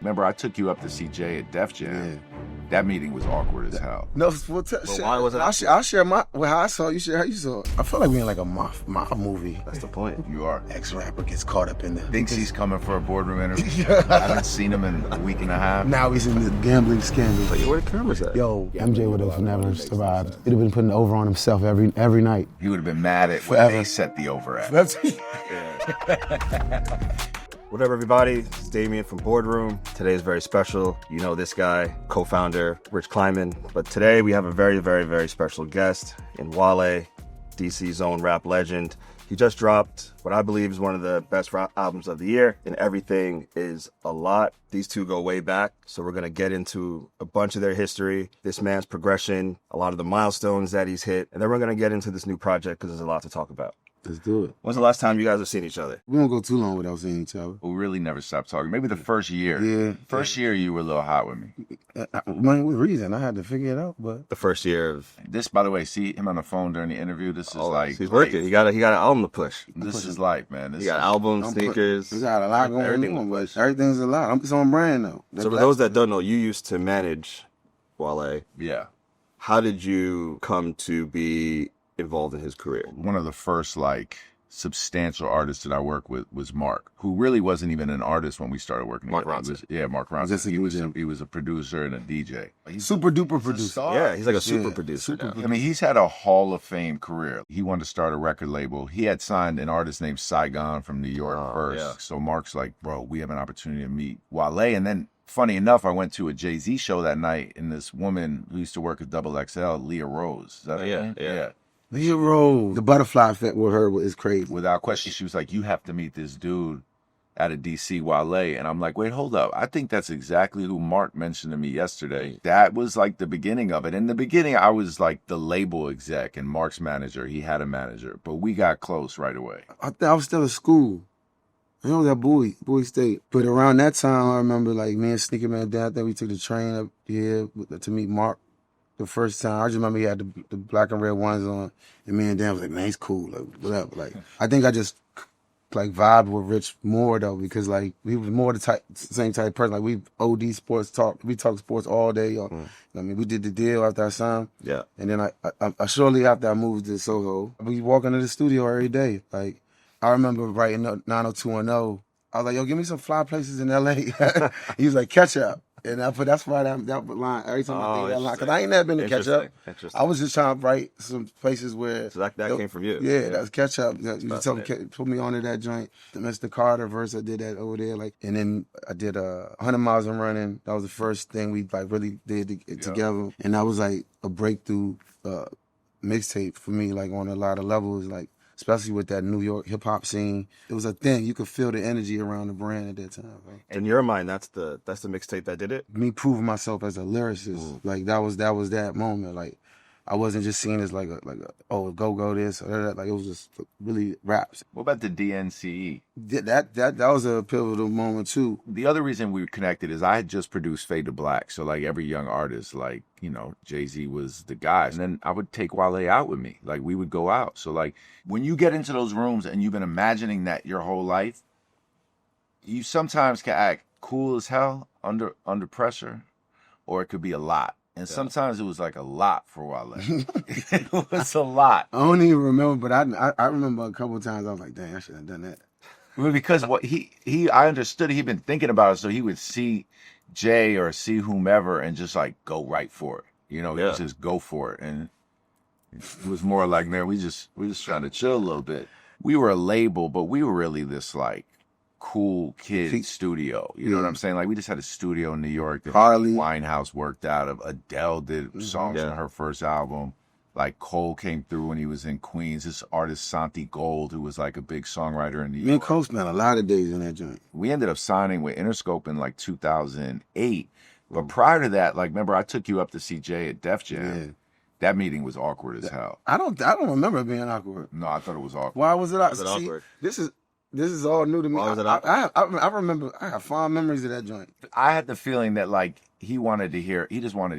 Remember, I took you up to see Jay at Def Jam. Yeah. That meeting was awkward as hell. No, why was it? I'll share how I saw it. You share how you saw it. I feel like we're in like a mob movie. That's the point. You are. Ex-rapper gets caught up in the... Thinks he's coming for a boardroom interview. I haven't seen him in a week and a half. Now he's in the gambling scandal. Like, where the cameras at? Yo, MJ would have never survived. He'd have been putting the over on himself every night. He would have been mad at what they set the over at. What up, everybody? It's Damien from Boardroom. Today is very special. You know this guy, co-founder, Rich Kleiman. But today we have a very, very, very special guest in Wale, DC's own rap legend. He just dropped what I believe is one of the best rap albums of the year, and Everything Is a Lot. These two go way back, so we're going to get into a bunch of their history, this man's progression, a lot of the milestones that he's hit, and then we're going to get into this new project because there's a lot to talk about. Let's do it. When's the last time you guys have seen each other? We don't go too long without seeing each other. We really never stopped talking. Maybe the first year. Yeah. First year you were a little hot with me. Man, with reason. I had to figure it out, but... The first year of... This, by the way, see him on the phone during the interview. This is like... He's working. He got an album to push. This is life, man. He got albums, sneakers. We got a lot going on, but everything's a lot. It's on brand, though. So for those that don't know, you used to manage Wale. Yeah. How did you come to be involved in his career? One of the first, substantial artists that I worked with was Mark, who really wasn't even an artist when we started working. Mark Ronson. Mark Ronson. He was a producer and a DJ. He's super duper producer. Yeah, he's like a super producer. I mean, he's had a Hall of Fame career. He wanted to start a record label. He had signed an artist named Saigon from New York first. Yeah. So Mark's like, bro, we have an opportunity to meet Wale. And then, funny enough, I went to a Jay-Z show that night, and this woman who used to work at XXL, Leah Rose. Is that her name? Yeah. Leah Rose. The butterfly effect with her is crazy. Without question, she was like, you have to meet this dude out of DC, Wale. And I'm like, wait, hold up. I think that's exactly who Mark mentioned to me yesterday. That was like the beginning of it. In the beginning, I was like the label exec and Mark's manager. He had a manager, but we got close right away. I was still at school. I know that Bowie State. But around that time, I remember me and Sneaker Man down there, we took the train up here to meet Mark. The first time, I just remember he had the black and red ones on, and me and Dan was like, man, he's cool, whatever. I think I just vibed with Rich more though, because we was more the same type of person. We OD sports talk, we talk sports all day. I mean, we did the deal after I signed. Yeah. And then I shortly after I moved to Soho, we walk into the studio every day. I remember writing 90210. I was like, yo, give me some fly places in LA. He was like, catch up. And that's why that line, every time I think that line, because I ain't never been to catch up. I was just trying to write some places where... So that came from you. Yeah, that's catch up. You put me onto that joint. The Mr. Carter verse, I did that over there. And then I did 100 Miles and Running. That was the first thing we really did together. And that was a breakthrough mixtape for me, on a lot of levels, especially with that New York hip-hop scene. It was a thing. You could feel the energy around the brand at that time. Right? In your mind, that's the mixtape that did it? Me proving myself as a lyricist. That was that moment. I wasn't just seen as go this or that. It was just really raps. What about the DNCE? That was a pivotal moment too. The other reason we connected is I had just produced Fade to Black. So every young artist, Jay-Z was the guy. And then I would take Wale out with me. We would go out. So when you get into those rooms and you've been imagining that your whole life, you sometimes can act cool as hell under pressure, or it could be a lot. And sometimes it was a lot for Wale. It was a lot. I don't even remember, but I remember a couple of times I was like, dang, I should have done that. Well, because I understood he'd been thinking about it, so he would see Jay or see whomever and just go right for it. He would just go for it. And it was more man, we just trying to chill a little bit. We were a label, but we were really this cool kid studio. You know what I'm saying? We just had a studio in New York that Harley Winehouse worked out of. Adele did songs on her first album. Cole came through when he was in Queens. This artist Santi Gold, who was a big songwriter in New York. Me and Cole spent a lot of days in that joint. We ended up signing with Interscope in 2008. But prior to that, remember I took you up to see Jay at Def Jam. Yeah. That meeting was awkward as hell. I don't remember it being awkward. No, I thought it was awkward. Why was it awkward? This is all new to me. Why was it awkward? I remember, I have fond memories of that joint. I had the feeling that he just wanted to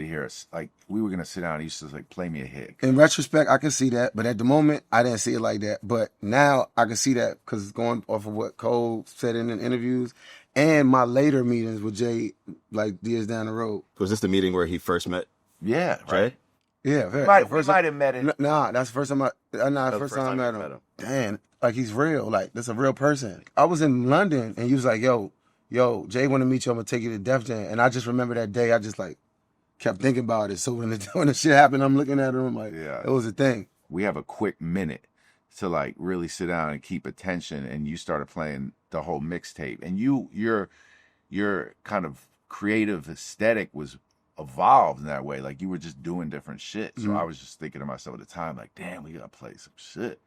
hear us. We were going to sit down and he used to play me a hit. In retrospect, I can see that. But at the moment, I didn't see it like that. But now I can see that because going off of what Cole said in the interviews and my later meetings with Jay, like years down the road. Was this the meeting where he first met Yeah, Jay? right. Yeah, We first might have met it. Nah, that's the first time first time I met him. Damn, like he's real. Like that's a real person. I was in London and he was like, yo, Jay want to meet you. I'm gonna take you to Def Jam. And I just remember that day. I just like kept thinking about it. So when the shit happened, I'm looking at him. I'm like, Yeah. it was a thing. We have a quick minute to like really sit down and keep attention. And you started playing the whole mixtape, and your kind of creative aesthetic was evolved in that way. Like you were just doing different shit. So I was just thinking to myself at the time, like, damn, we gotta play some shit.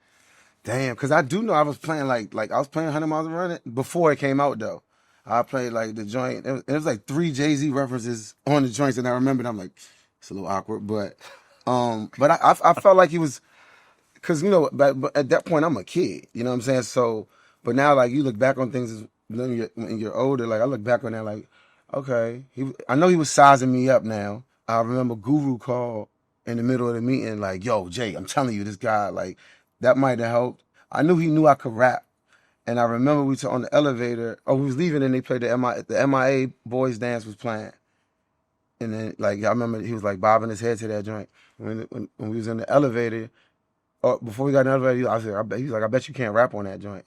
Damn, because I do know I was playing like I was playing 100 Miles an Hour before it came out though. I played like the joint. It was like 3 Jay-Z references on the joints, and I remember. I'm like, it's a little awkward, but I felt like he was, because but at that point I'm a kid. You know what I'm saying? So, but now like you look back on things when you're older. Like I look back on that like, okay, I know he was sizing me up now. I remember Guru called in the middle of the meeting like, yo, Jay, I'm telling you, this guy, like, that might have helped. I knew he knew I could rap. And I remember we were on the elevator. Oh, we was leaving and they played the MIA Boys Dance was playing. And then, like, I remember he was, like, bobbing his head to that joint. When we was in the elevator, or before we got in the elevator, he was like, I bet you can't rap on that joint.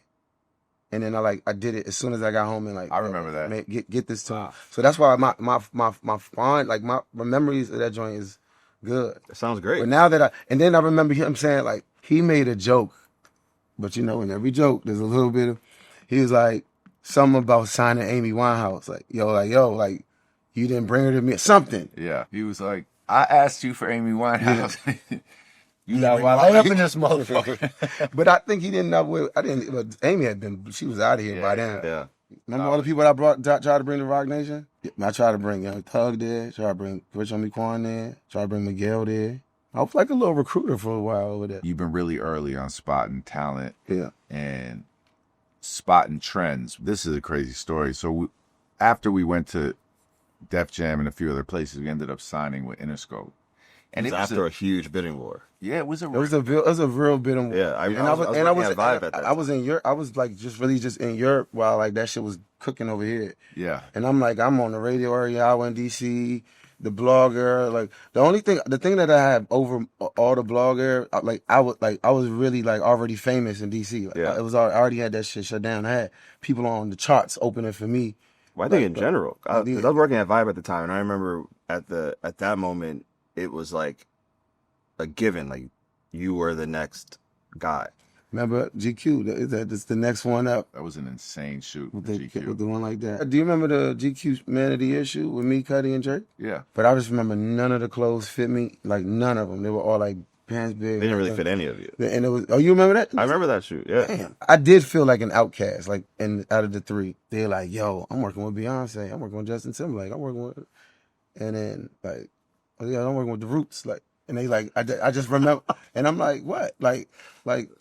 And then I did it as soon as I got home and like I remember that. Get this tune. So that's why my fond, like my memories of that joint is good. That sounds great. But now that then I remember him saying like he made a joke, but in every joke there's a little bit of, he was like something about signing Amy Winehouse, like yo, you didn't bring her to me, something. Yeah, he was like, I asked you for Amy Winehouse. Yeah. You know, while I up in this motherfucker. But I think he didn't know where, but Amy she was out of here by then. Yeah. Remember all the people that I tried to bring to Rock Nation? I tried to bring Young Thug there, tried to bring Rich Homie Quan there, tried to bring Miguel there. I was like a little recruiter for a while over there. You've been really early on spotting talent. Yeah. And spotting trends. This is a crazy story. So after we went to Def Jam and a few other places, we ended up signing with Interscope. And it was after a huge bidding war. Yeah, it was a real bidding war. Yeah, I was in Europe. I was like just in Europe while like that shit was cooking over here. Yeah. And I'm on the radio area out in DC, the blogger. Like the thing that I have over all the blogger, I was really like already famous in DC. Like, I already had that shit shut down. I had people on the charts opening for me. Well, I think in general, because I was working at Vibe at the time, and I remember at that moment, it was like a given, like you were the next guy. Remember GQ? That's the next one up. That was an insane shoot with GQ. With the one like that. Do you remember the GQ Man of the Year shoot with me, Cuddy, and Drake? Yeah. But I just remember none of the clothes fit me, like none of them. They were all like pants big. They didn't really fit any of you. And it was. Oh, you remember that? I remember that shoot. Yeah. Damn. I did feel like an outcast. Like, out of the three, they're like, "Yo, I'm working with Beyonce. I'm working with Justin Timberlake. I'm working with," and then like, "Oh yeah, I'm working with the Roots." Like, and they like, I just remember, and I'm like, "What?" Like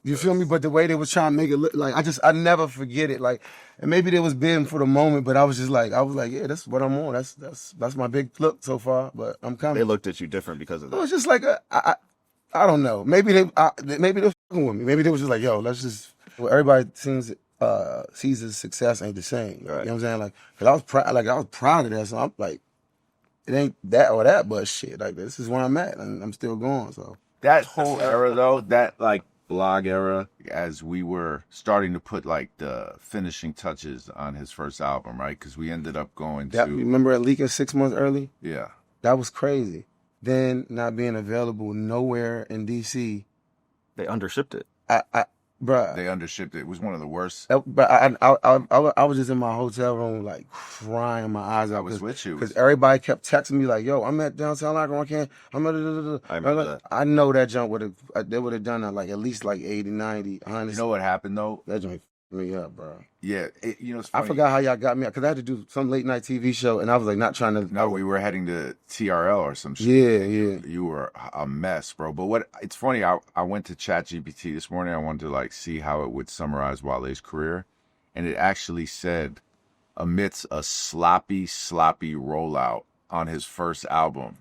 you feel me? But the way they was trying to make it look, like I never forget it. Like, and maybe they was bidding for the moment, but I was like, yeah, that's what I'm on. That's my big look so far. But I'm coming. They looked at you different because of that. It was just like I don't know. Maybe they was fucking with me. Maybe they was just like, yo, let's just. Well, everybody sees his success ain't the same. Right. You know what I'm saying? Like, cause I was proud of that. So I'm like, it ain't that or that, but shit, like this is where I'm at, and I'm still going. So that whole era though, that like blog era, as we were starting to put like the finishing touches on his first album, right? Because we ended up going to. Remember it leaking 6 months early? Yeah. That was crazy. Then not being available nowhere in DC. They undershipped it. Bruh. They undershipped it. It was one of the worst. But I was just in my hotel room like crying my eyes out. I was with you. Because everybody kept texting me like, yo, I'm at Downtown Locker Room. I remember that. I know that jump they would have done that like at least like 80, 90, 100. You know what happened though? That joint me up, bro. Yeah, it's funny. I forgot how y'all got me because I had to do some late night TV show, and I was like not trying to. No, we were heading to TRL or some shit. Yeah. You were a mess, bro. But it's funny. I went to ChatGPT this morning. I wanted to like see how it would summarize Wale's career, and it actually said, amidst a sloppy rollout on his first album,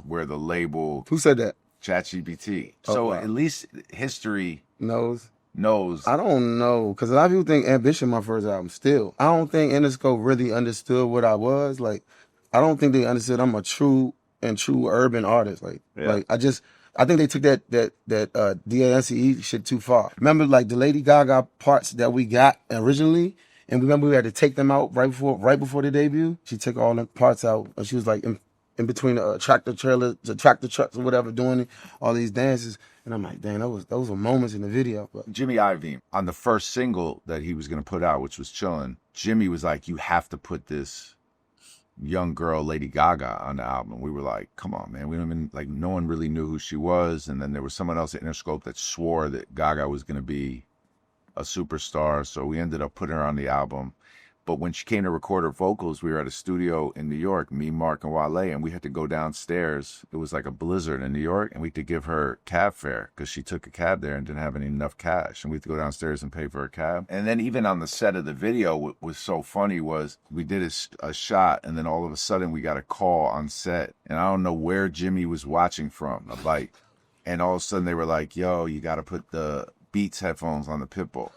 where the label. Who said that? ChatGPT. So wow. at least history knows. knows. I don't know, because a lot of people think Ambition my first album still. I don't think Interscope really understood what I was. Like, I don't think they understood I'm a true urban artist. I think they took that DANCE shit too far. Remember, like, the Lady Gaga parts that we got originally, and remember we had to take them out right before the debut? She took all the parts out, and she was like in between the tractor trailers, the tractor trucks or whatever, doing all these dances. And I'm like, dang, those were moments in the video. But Jimmy Iovine, on the first single that he was going to put out, which was Chillin', Jimmy was like, you have to put this young girl, Lady Gaga, on the album. We were like, come on, man. We don't even, like, no one really knew who she was. And then there was someone else at Interscope that swore that Gaga was going to be a superstar. So we ended up putting her on the album. But when she came to record her vocals, we were at a studio in New York, me, Mark, and Wale, and we had to go downstairs. It was like a blizzard in New York, and we had to give her cab fare because she took a cab there and didn't have enough cash. And we had to go downstairs and pay for her cab. And then even on the set of the video, what was so funny was we did a shot, and then all of a sudden we got a call on set. And I don't know where Jimmy was watching from, and all of a sudden they were like, yo, you got to put the Beats headphones on the Pitbull.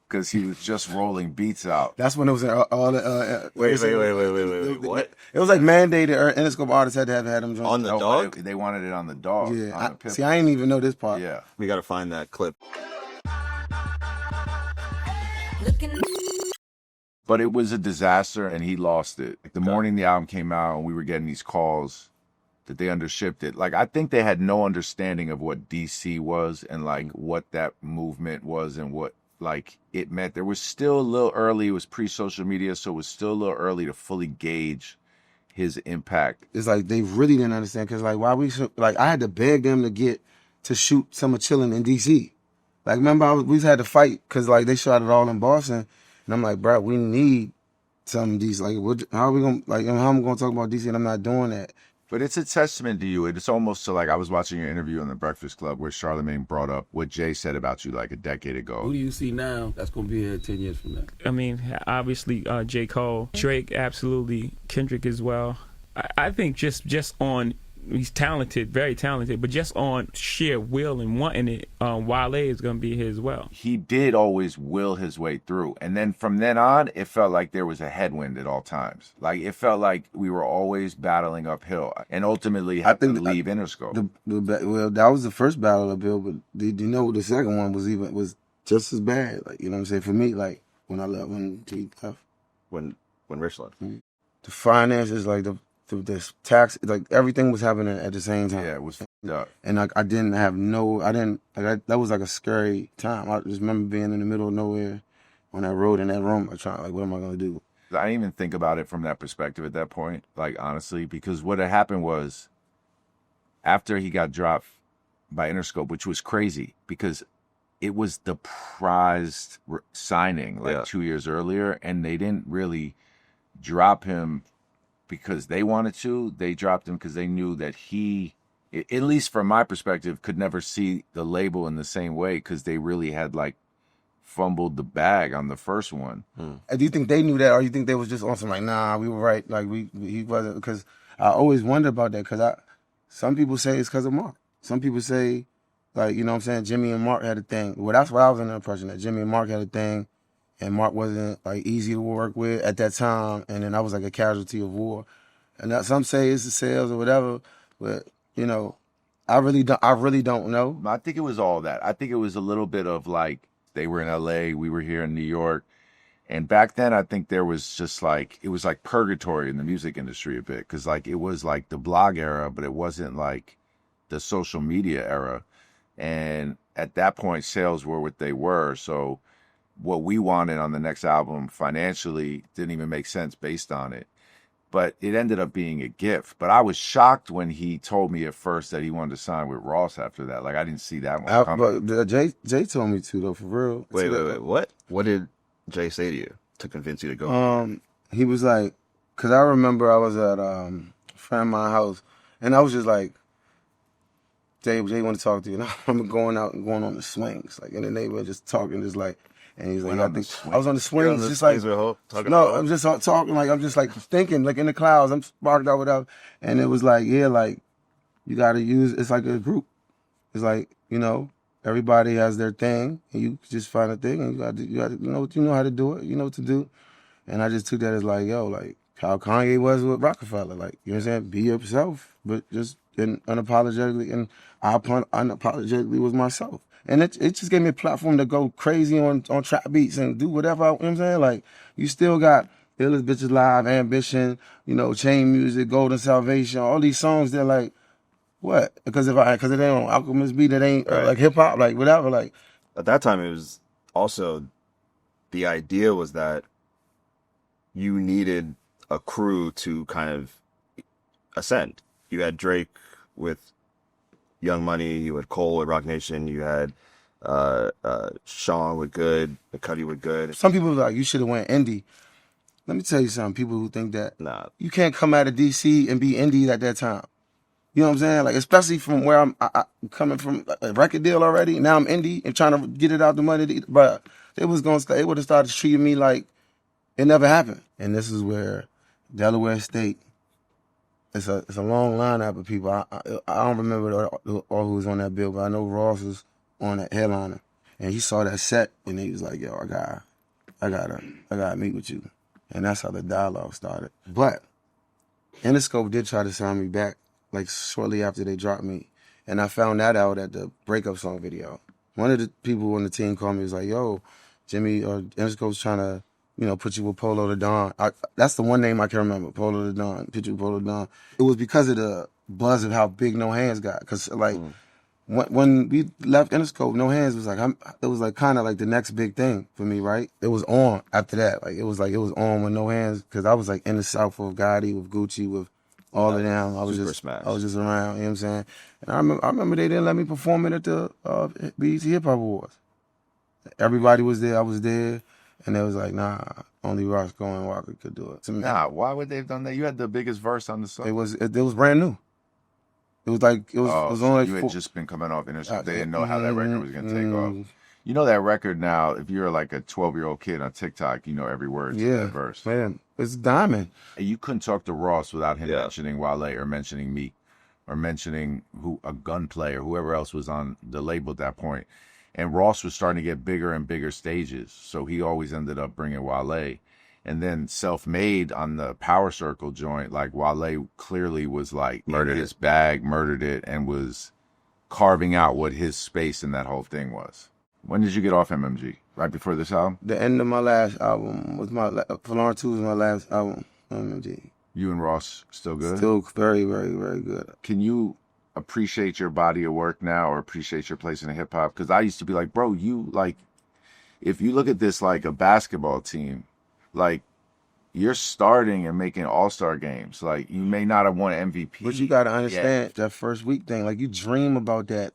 Because he was just rolling beats out. that's when it was all the. Wait. What? It was like mandated. Interscope artists had to have had them On the dog? They wanted it on the dog. Yeah. On the Pitbull. See, I didn't even know this part. Yeah. We got to find that clip. But it was a disaster, and he lost it. Like, the morning the album came out, and we were getting these calls that they undershipped it. Like, I think they had no understanding of what DC was and, like, what that movement was and what, like, it meant. There was still a little early. It was pre-social media, so it was still a little early to fully gauge his impact. It's like they really didn't understand, because like I had to beg them to shoot some of Chillin' in DC. Like, remember we had to fight because like they shot it all in Boston, and I'm like, bro, we need some of these. Like, how are we gonna, like, how am I gonna talk about DC and I'm not doing that? But it's a testament to you. It's almost to, like, I was watching your interview on the Breakfast Club where Charlamagne brought up what Jay said about you like a decade ago. Who do you see now that's going to be here 10 years from now? I mean, obviously, J. Cole, Drake, absolutely, Kendrick as well. I think just on, he's talented, very talented, but just on sheer will and wanting it, Wale is going to be here as well. He did always will his way through. And then from then on, it felt like there was a headwind at all times. Like, it felt like we were always battling uphill and ultimately had to leave Interscope. Well, that was the first battle uphill, but you know the second one was just as bad. Like, you know what I'm saying? For me, like, when he left. When Rich left. The finances, like the tax, like everything was happening at the same time. Yeah, it was fucked up. And like that was like a scary time. I just remember being in the middle of nowhere on that road in that room. I trying, like, what am I gonna do? I didn't even think about it from that perspective at that point, like, honestly, because what had happened was after he got dropped by Interscope, which was crazy because it was the prized signing 2 years earlier, and they didn't really drop him because they wanted to. They dropped him because they knew that he, at least from my perspective, could never see the label in the same way because they really had, like, fumbled the bag on the first one. And do you think they knew that, or you think they was just on some, like, nah, we were right, like, he wasn't? Because I always wonder about that, because some people say it's because of Mark. Some people say, like, you know what I'm saying, Jimmy and Mark had a thing. Well, that's what I was under the impression, that Jimmy and Mark had a thing, and Mark wasn't, like, easy to work with at that time, and then I was like a casualty of war. And some say it's the sales or whatever, but, you know, I really don't know. I think it was all that. I think it was a little bit of, like, they were in LA, we were here in New York, and back then I think there was just, like, it was like purgatory in the music industry a bit, because, like, it was like the blog era, but it wasn't like the social media era. And at that point, sales were what they were, so what we wanted on the next album financially didn't even make sense based on it. But it ended up being a gift. But I was shocked when he told me at first that he wanted to sign with Ross after that. Like, I didn't see that one coming. But Jay told me to, though, for real. Wait, what? What did Jay say to you to convince you to go? He was like, because I remember I was at a friend of my house, and I was just like, Jay want to talk to you. And I remember going out and going on the swings, like, in the neighborhood, just talking, just like, and he's like, I was on the swings, just like, no, I'm just talking, like, I'm just like thinking, like, in the clouds, I'm sparked out, whatever. And it was like, yeah, like, you got to use, it's like a group. It's like, you know, everybody has their thing, and you just find a thing, and you got to you know how to do it, you know what to do. And I just took that as like, yo, like how Kanye was with Rockefeller, like, you know what I'm saying? Be yourself, but just unapologetically, and I unapologetically was myself. And it just gave me a platform to go crazy on trap beats and do whatever, you know what I'm saying? Like, you still got Illest Bitches Live, Ambition, you know, Chain Music, Golden Salvation, all these songs, they're like, what? Because it ain't on Alchemist beat, it ain't like hip hop, like whatever. Like At that time, it was also, the idea was that you needed a crew to kind of ascend. You had Drake with Young Money, you had Cole with Rock Nation, you had Sean with Good, Cudi with Good. some people are like, you should have went indie. Let me tell you something. People who think that Nah, you can't come out of DC and be indie at that time. You know what I'm saying? Like, especially from where I'm coming from, a record deal already. Now I'm indie and trying to get it out the money. But they would have started treating me like it never happened. And this is where Delaware State. It's a long lineup of people. I don't remember all who was on that bill, but I know Ross was on that headliner, and he saw that set and he was like, "Yo, I gotta meet with you," and that's how the dialogue started. But Interscope did try to sign me back, like shortly after they dropped me, and I found that out at the breakup song video. One of the people on the team called me, was like, "Yo, Jimmy, Interscope's trying to, you know, put you with Polo the Don." That's the one name I can remember, Polo the Don, put you with Polo the Don. It was because of the buzz of how big No Hands got. Because, like, when we left Interscope, No Hands was like, it was like kind of like the next big thing for me, right? It was on after that. Like, it was on with No Hands, because I was like in the South with Gotti, with Gucci, with all of them. I was just around, you know what I'm saying? And I remember they didn't let me perform it at the BET Hip Hop Awards. Everybody was there, I was there. And they was like, nah, only Roscoe and Walker could do it. Nah, why would they have done that? You had the biggest verse on the song. It was brand new. It was only like you had just been coming off Interscope. They didn't know how that record was going to take off. You know that record now, if you're like a 12-year-old kid on TikTok, you know every word to that verse. Man, it's diamond. You couldn't talk to Ross without him mentioning Wale or mentioning me or mentioning a Gunplay or whoever else was on the label at that point. And Ross was starting to get bigger and bigger stages, so he always ended up bringing Wale. And then Self-Made on the Power Circle joint, like Wale clearly was like murdered his bag, murdered it, and was carving out what his space in that whole thing was. When did you get off MMG? Right before this album? The end of my last album was Fallen 2 was my last album on MMG. You and Ross still good? Still very, very, very good. Can you appreciate your body of work now or appreciate your place in hip hop? Because I used to be like, bro, you like, if you look at this like a basketball team, like you're starting and making all-star games. Like you may not have won MVP. But you got to understand that first week thing. Like you dream about that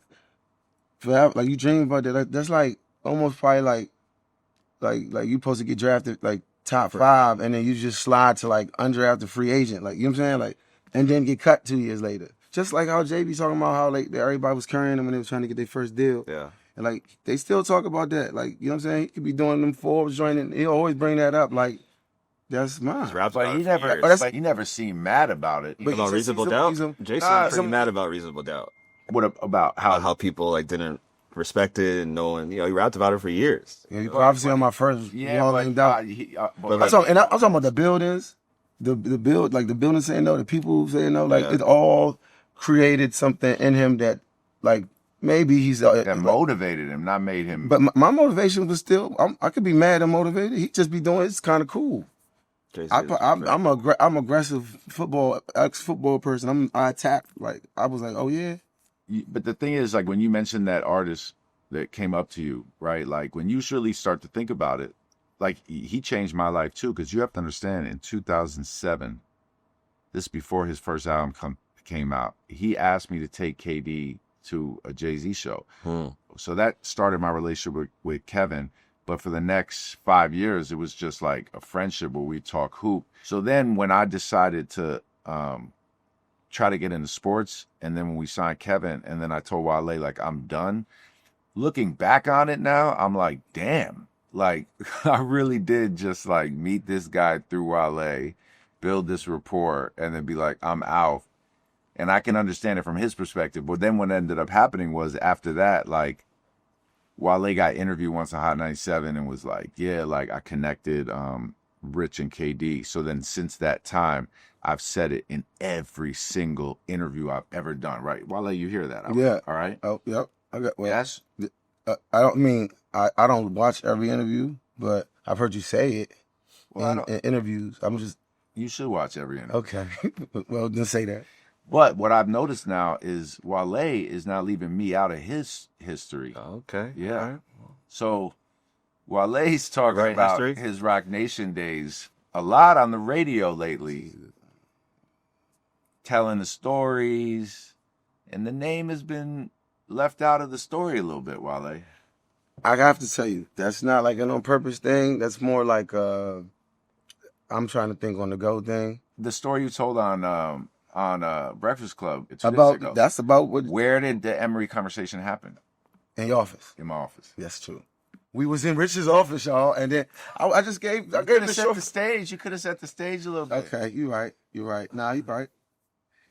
forever. Like you dream about that. That's like almost probably like you supposed to get drafted like top 5 and then you just slide to like undrafted free agent. Like, you know what I'm saying? Like, and then get cut 2 years later. Just like how JB talking about how like everybody was carrying him when they was trying to get their first deal. Yeah. And like they still talk about that. Like, you know what I'm saying? He could be doing them Forbes joining. He'll always bring that up. Like, that's mine. But he never seemed mad about it. But about Reasonable Doubt? Jason was pretty mad about Reasonable Doubt. What about how people like didn't respect it and no one, you know, he rapped about it for years. Yeah, obviously on my first I'm talking about the buildings, the build, like the building saying no, the people saying no, like it all created something in him that, like, maybe he's that motivated him, not made him. But my motivation was still, I could be mad and motivated. He just be doing it's kind of cool. I'm aggressive ex-football person. I attack. Like I was like, oh yeah. But the thing is, like when you mentioned that artist that came up to you, right? Like when you really start to think about it, like he changed my life too. Because you have to understand, in 2007, this is before his first album came out, he asked me to take KD to a Jay-Z show. So that started my relationship with Kevin. But for the next 5 years, it was just like a friendship where we talk hoop. So then when I decided to try to get into sports, and then when we signed Kevin, and then I told Wale, like, I'm done. Looking back on it now, I'm like, damn. Like, I really did just, like, meet this guy through Wale, build this rapport, and then be like, I'm out. And I can understand it from his perspective. But then what ended up happening was after that, like, Wale got interviewed once on Hot 97 and was like, yeah, like I connected Rich and KD. So then since that time, I've said it in every single interview I've ever done, right? Wale, you hear that? Yeah. All right? Oh, yep. I got, well, Yes? I don't mean, I don't watch every interview, but I've heard you say it Well, in interviews. I'm just, you should watch every interview. okay. Well, then say that. But what I've noticed now is Wale is now leaving me out of his history. Okay. Yeah. All right. So Wale's talking Right about history? his Rock Nation days a lot on the radio lately, telling the stories, and the name has been left out of the story a little bit, Wale. I have to tell you, that's not like an on purpose thing. That's more like I'm trying to think on the go thing. The story you told on Breakfast Club 2 days ago. About that's about what Where did the Emery conversation happen? in your office. In my office. That's true. We was in Rich's office, y'all, and then I just gave You gave could the have set show. the stage. You could have set the stage a little bit. Okay, you're right. Nah, you're right.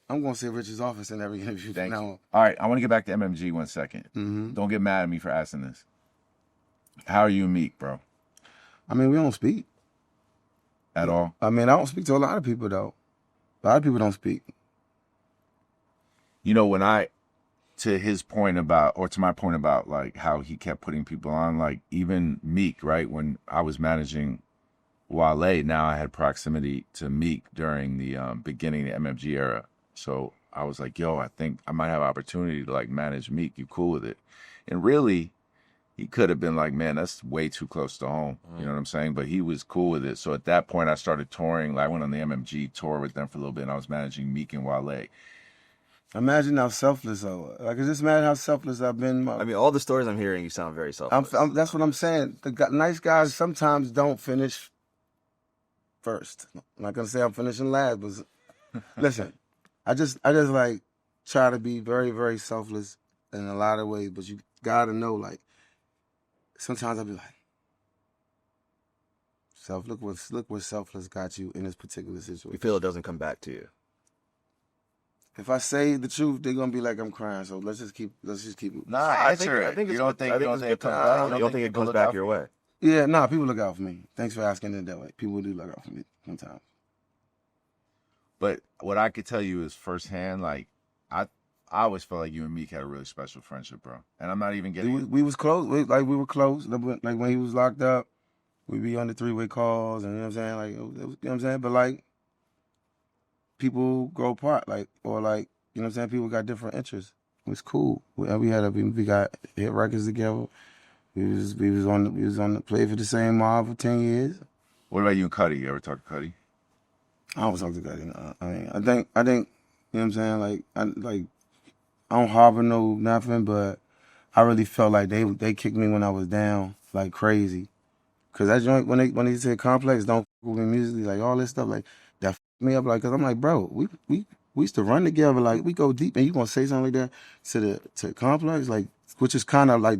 I'm gonna say Rich's office in every interview from Thank now you. on. All right, I want to get back to MMG 1 second. Mm-hmm. Don't get mad at me for asking this. How are you and Meek, bro? I mean, we don't speak At all? I mean, I don't speak to a lot of people though. A lot of people don't speak. You know, when to his point about, or to my point about like how he kept putting people on, like even Meek, right? When I was managing Wale, now I had proximity to Meek during the beginning of the MMG era. So I was like, yo, I think I might have opportunity to like manage Meek. You cool with it? And really, he could have been like, man, that's way too close to home. You know what I'm saying? But he was cool with it. So at that point, I started touring. Like, I went on the MMG tour with them for a little bit, and I was managing Meek and Wale. Imagine how selfless I was. Like, just imagine how selfless I've been. I mean, all the stories I'm hearing, you sound very selfless. That's what I'm saying. Nice guys sometimes don't finish first. I'm not gonna say I'm finishing last, but listen, I just like try to be very, very selfless in a lot of ways. But you gotta know, like, sometimes I'll be like, look what selfless got you in this particular situation. You feel it doesn't come back to you. If I say the truth, they're gonna be like I'm crying. So let's just keep it. Nah, I answer it. think You don't think it comes back? You don't think it people comes look back out your for way? Yeah, nah, people look out for me. Thanks for asking it that way. People do look out for me sometimes. But what I could tell you is firsthand, like, I always felt like you and Meek had a really special friendship, bro. And I'm not even getting We was close. We were close. Like when he was locked up, we'd be on the three-way calls, and you know what I'm saying? Like, you know what I'm saying? But like, people grow apart, like, or like, you know what I'm saying? People got different interests. It was cool. We got hit records together. We was on the play for the same mob for 10 years. What about you and Cuddy? You ever talk to Cuddy? I don't talk to Cuddy. I mean, I think, you know what I'm saying? Like, I don't harbor no nothing, but I really felt like they kicked me when I was down like crazy. Cause that joint when they said Complex don't f with me musically, like all this stuff, like that f me up, like, cause I'm like, bro, we used to run together, like we go deep, and you gonna say something like that to Complex, like, which is kind of like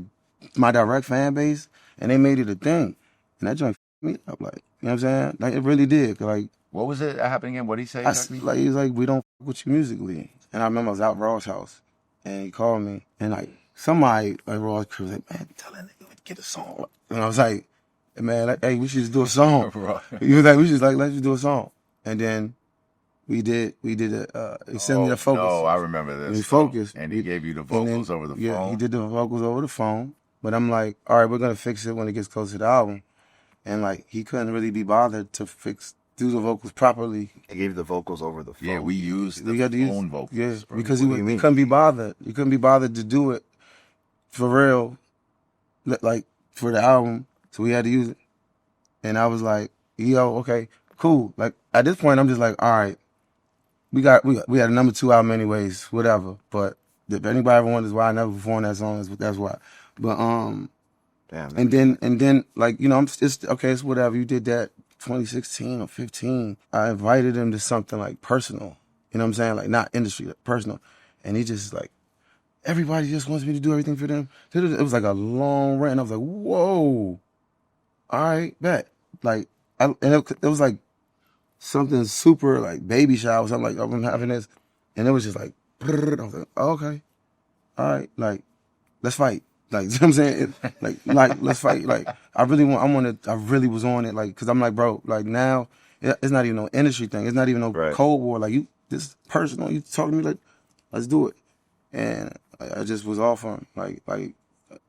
my direct fan base, and they made it a thing, and that joint f me up, like, you know what I'm saying? Like, it really did, like. What was it happening again? What did he say exactly? Like, he was like, we don't f with you musically, and I remember I was out Raw's house, and he called me, and like somebody like Raw's crew was like, man, tell that nigga to get a song, and I was like, man, like, hey, we should just do a song. Right. He was like, we just like, let's just do a song. And then we did he sent me the Focus. No, I remember this. We Focus. And he gave you the vocals over the phone. Yeah, he did the vocals over the phone. But I'm like, all right, we're gonna fix it when it gets closer to the album. And like, he couldn't really be bothered to do the vocals properly. He gave you the vocals over the phone. Yeah, we used the We had to use phone vocals. Yeah, bro. because What do you mean? he couldn't be bothered. He couldn't be bothered to do it for real, like for the album. So we had to use it. And I was like, yo, okay, cool. Like, at this point, I'm just like, all right, we had a number 2 album anyways, whatever. But if anybody ever wonders why I never performed that song, that's why. But Damn. and then like, you know, it's whatever. You did that 2016 or 15. I invited him to something like personal. You know what I'm saying? Like, not industry, like personal. And he just like, everybody just wants me to do everything for them. It was like a long rant. I was like, whoa. All right, bet. Like, it was like something super like baby shower or something, like I'm having this, and it was just like, I was like, oh, okay, all right, like, let's fight. Like, you know what I'm saying? Like, let's fight. Like, I really was on it. Like, cause I'm like, bro, like now, it's not even no industry thing. It's not even no Right. Cold War. Like, this is personal. You talking to me like, let's do it. And I just was off on him. Like,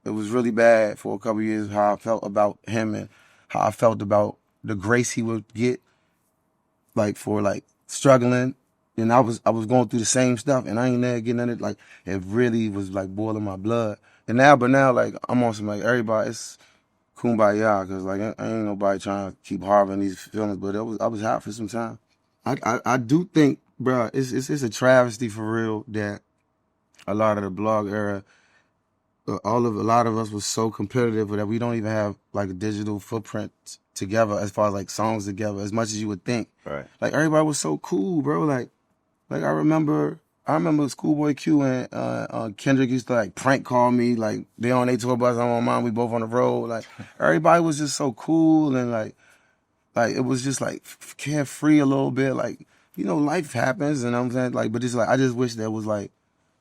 it was really bad for a couple of years how I felt about him and how I felt about the grace he would get, like, for like struggling. And I was going through the same stuff, and I ain't there getting in it. Like, it really was like boiling my blood. And now, like, I'm on some like everybody. It's kumbaya, cause like I ain't nobody trying to keep harboring these feelings. But I was hot for some time. I do think, bro, it's a travesty for real that a lot of the blog era, a lot of us was so competitive that we don't even have like a digital footprint together as far as like songs together as much as you would think. Right. Like everybody was so cool, bro. Like I remember Schoolboy Q and Kendrick used to like prank call me. Like they on their tour bus, I'm on mine. We both on the road. Like everybody was just so cool and like it was just like carefree a little bit. Like, you know, life happens, and I'm saying like, but it's like I just wish there was like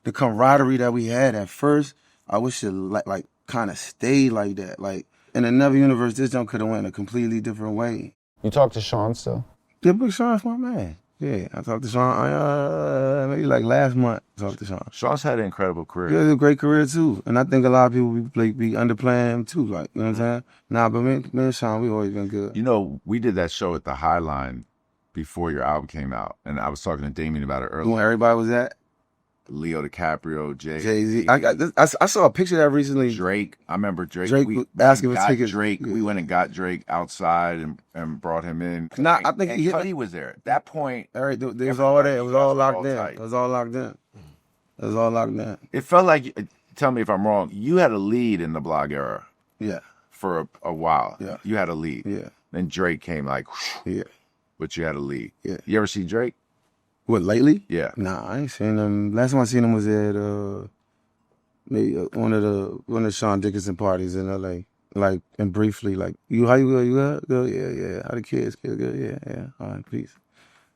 the camaraderie that we had at first. I wish it like kind of stayed like that. Like in another universe, this jump could have went a completely different way. You talk to Sean still? Yeah, Big Sean's my man. Yeah, I talked to Sean maybe like last month. I talked to Sean. Sean's had an incredible career. He has a great career too, and I think a lot of people be underplaying him too. Like, you know what I'm saying? Nah, but me and Sean, we always been good. You know, we did that show at the High Line before your album came out, and I was talking to Damien about it earlier. When everybody was at Leo DiCaprio, Jay-Z. I saw a picture of that recently. Drake. I remember Drake. Drake asking for tickets. Drake. Yeah. We went and got Drake outside and brought him in. Nah, I think he was there. At that point, all right, it was all there. It was all locked in. tight. It was all locked in. It was all locked in. It felt like, tell me if I'm wrong, you had a lead in the blog era. Yeah. For a while. Yeah. You had a lead. Yeah. Then Drake came like, yeah. But you had a lead. Yeah. You ever see Drake? What, lately? Yeah. Nah, I ain't seen him. Last time I seen him was at maybe one of the Sean Dickinson parties in LA. Like, and briefly, like, how you good? You good? Good? Yeah. How the kids? Good? Yeah. All right, peace.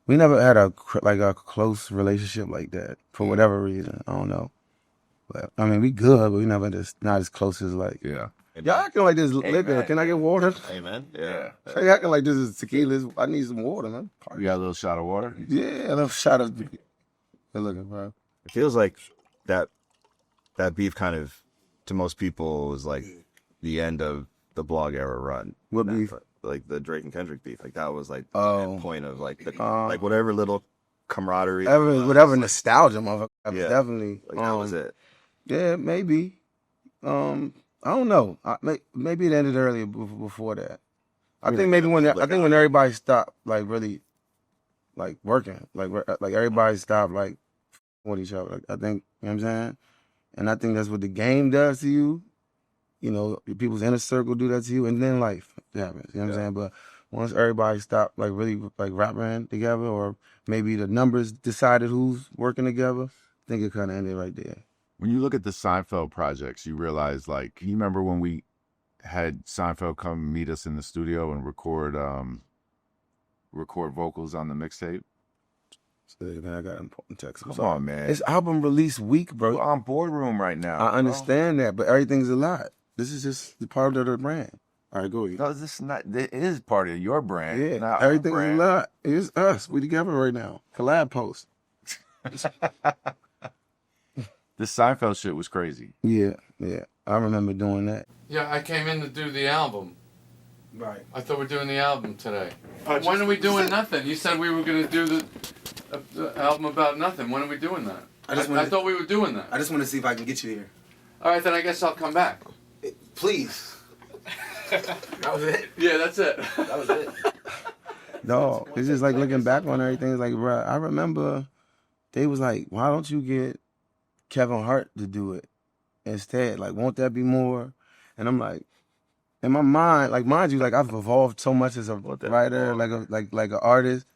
We never had a close relationship like that for whatever reason. I don't know. But I mean, we good, but we never not as close as like. Yeah. Y'all acting like this liquor. Can I get water? Amen. Yeah. Y'all acting like this is tequila. I need some water, man. You got a little shot of water? Yeah, a little shot of. Good looking, bro. It feels like that beef kind of, to most people, was like the end of the blog era run. What beef? Like the Drake and Kendrick beef. Like that was like Oh. the point of like like whatever little camaraderie. Whatever nostalgia, motherfucker. Yeah. Definitely. Like that was it. Yeah, maybe. I don't know. Maybe it ended earlier before that. I think maybe when everybody stopped like really like working, like everybody stopped like with each other. Like, I think, you know what I'm saying? And I think that's what the game does to you. You know, people's inner circle do that to you, and then life happens. You know what I'm saying? But once everybody stopped like really like rapping together, or maybe the numbers decided who's working together, I think it kind of ended right there. When you look at the Seinfeld projects, you realize, like, you remember when we had Seinfeld come meet us in the studio and record vocals on the mixtape? So, man, I got an important text. Come on, man. It's album release week, bro. We're on Boardroom right now. I understand that, but everything's a lot. This is just the part of the brand. All right, go ahead. No, this is not. It is part of your brand. Yeah, not our everything's brand. a lot. It's us. We together right now. Collab post. This Seinfeld shit was crazy. Yeah. I remember doing that. Yeah, I came in to do the album. Right. I thought we were doing the album today. When are we doing nothing? You said we were going to do the album about nothing. When are we doing that? I thought we were doing that. I just want to see if I can get you here. All right, then I guess I'll come back. Please. That was it. Yeah, that's it. That was it. No, it's just like looking back on everything. It's like, bro, I remember they was like, why don't you get Kevin Hart to do it instead? Like, won't that be more? And I'm like, in my mind, like, mind you, like, I've evolved so much as a writer, like an artist.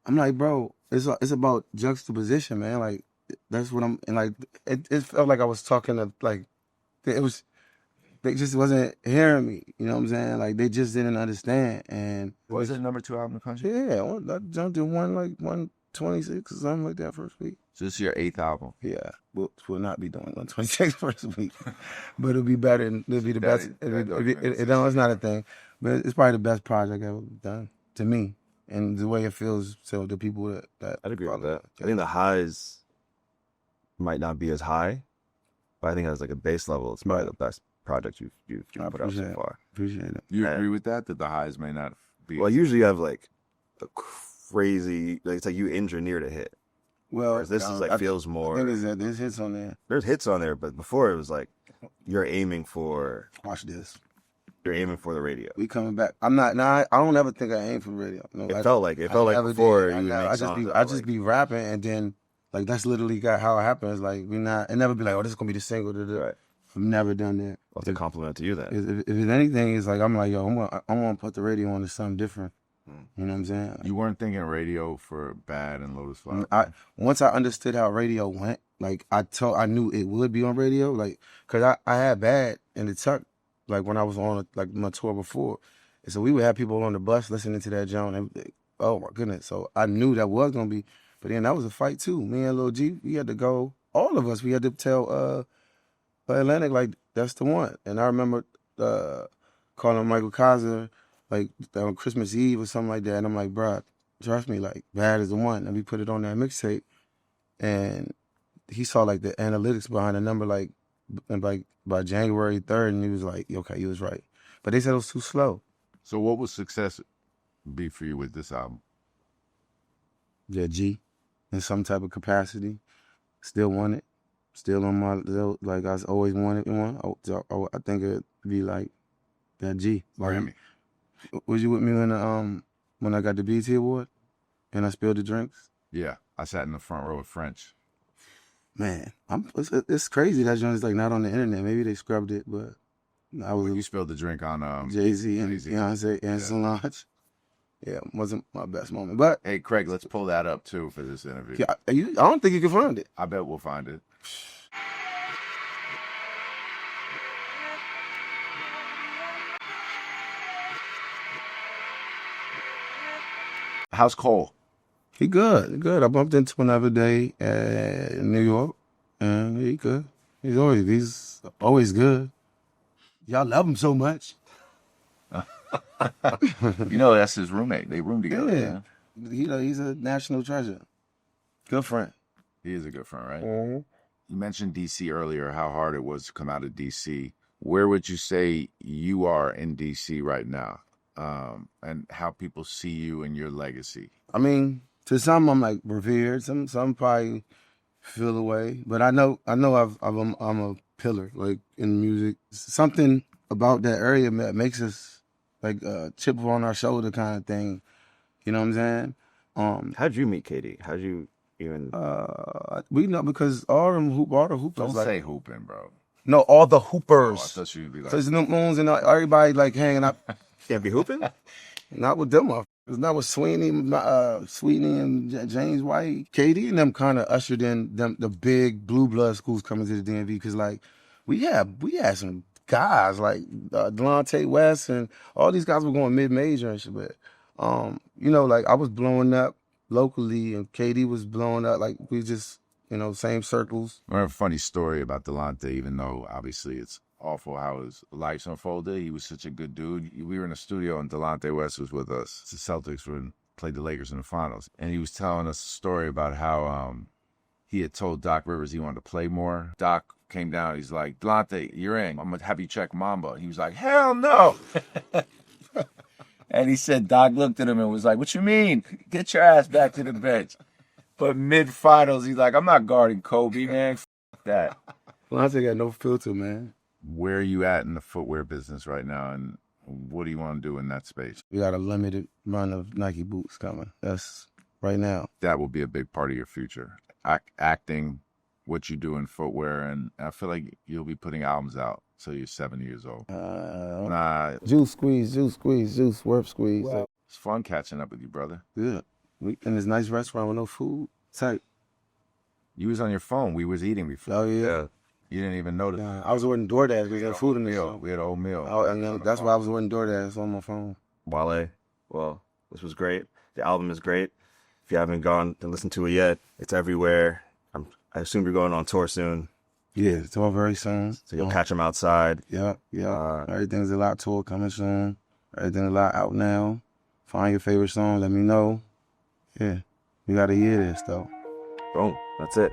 I'm like, bro, it's about juxtaposition, man. Like, that's what I'm, and like, it felt like I was talking to, like, they just wasn't hearing me. You know what I'm saying? Like, they just didn't understand. And Was it number 2 album in the country? yeah, I jumped in one 26 or something like that first week. So this is your 8th album. Yeah, we'll not be doing 126 first week, but it'll be better. It'll be the best. It's not a thing, but it's probably the best project I've ever done to me, and the way it feels to the people that I'd agree with follow. that. I think the highs might not be as high, but I think as like a base level, it's probably the best project you've put out so far. Appreciate it. You agree with that the highs may not be? Well, usually you have like a crazy, like it's like you engineered a hit. Well, whereas this is like feels more. I think there's hits on there. There's hits on there, but before it was like you're aiming for. Watch this. You're aiming for the radio. We coming back. I'm not. Nah, I don't ever think I aim for the radio. No, it felt like before. I just be rapping, and then like that's literally how it happens. Like it never be like, oh, this is gonna be the single. Right. I've never done that. Well, it's a compliment to you then. If it's anything, it's like I'm like, yo, I'm gonna put the radio on to something different. You know what I'm saying? Like, you weren't thinking radio for Bad and Lotus Flower. Once I understood how radio went, like I knew it would be on radio, like because I had Bad in the tuck, like when I was on like my tour before, and so we would have people on the bus listening to that Joan, and oh my goodness, so I knew that was gonna be, but then that was a fight too. Me and Lil G, we had to go. All of us, we had to tell Atlantic like that's the one, and I remember calling Michael Kaiser. Like on Christmas Eve or something like that, and I'm like, bro, trust me, like Bad is the one, and we put it on that mixtape, and he saw like the analytics behind the number, like by January 3rd, and he was like, okay, he was right, but they said it was too slow. So what would success be for you with this album? Yeah, G, in some type of capacity, still want it, still on my like I always wanted one. I think it'd be like that G. Grammy. Was you with me when I got the BET Award and I spilled the drinks? Yeah, I sat in the front row with French. Man, it's crazy that joint is like not on the internet. Maybe they scrubbed it, but you spilled the drink on Jay-Z and Beyonce and Solange. Yeah, wasn't my best moment. But hey, Craig, let's pull that up too for this interview. I don't think you can find it. I bet we'll find it. How's Cole? He good. I bumped into him another day in New York, and he good. He's always good. Y'all love him so much. You know, that's his roommate. They room together. Yeah. He's a national treasure. Good friend. He is a good friend, right? Mm-hmm. You mentioned DC earlier, how hard it was to come out of DC. Where would you say you are in DC right now? And how people see you and your legacy? I mean, to some I'm like revered. Some probably feel away, but I know I'm a pillar like in music. Something about that area that makes us like chip on our shoulder kind of thing. You know what I'm saying? How'd you meet Katie? How'd you even? We know because all the hoopers. Don't say hooping, bro. No, all the hoopers. Oh, I thought you'd be like. Cause the moons and everybody like hanging out. Can't be hooping? Not with them. It's not with Sweeney and James White. KD and them kind of ushered in the big blue blood schools coming to the DMV because like we had some guys like Delonte West and all these guys were going mid-major and shit. But like I was blowing up locally and KD was blowing up. Like we just same circles. I have a funny story about Delonte, even though obviously it's awful how his life's unfolded. He was such a good dude. We were in the studio and Delonte West was with us. The Celtics played the Lakers in the finals. And he was telling us a story about how he had told Doc Rivers he wanted to play more. Doc came down. He's like, Delonte, you're in. I'm going to have you check Mamba. He was like, hell no. And he said, Doc looked at him and was like, what you mean? Get your ass back to the bench. But mid-finals, he's like, I'm not guarding Kobe, man. F that. Delonte got no filter, man. Where are you at in the footwear business right now, and what do you want to do in that space? We got a limited run of Nike boots coming. That's right now. That will be a big part of your future. Acting, what you do in footwear, and I feel like you'll be putting albums out till you're 70 years old. Juice squeeze, swerve squeeze. Wow. It's fun catching up with you, brother. Good. We in this nice restaurant with no food. Tight. You was on your phone. We was eating before. Oh, yeah. You didn't even notice. I was ordering DoorDash. We got food in there. We had an old meal. And then that's why I was ordering DoorDash on my phone. Wale, well, this was great. The album is great. If you haven't gone and listened to it yet, it's everywhere. I assume you're going on tour soon. Yeah, it's all very soon. So you'll catch them outside. Yeah. Everything's a lot tour coming soon. Everything's a lot out now. Find your favorite song. Let me know. Yeah, we got to hear this though. Boom. That's it.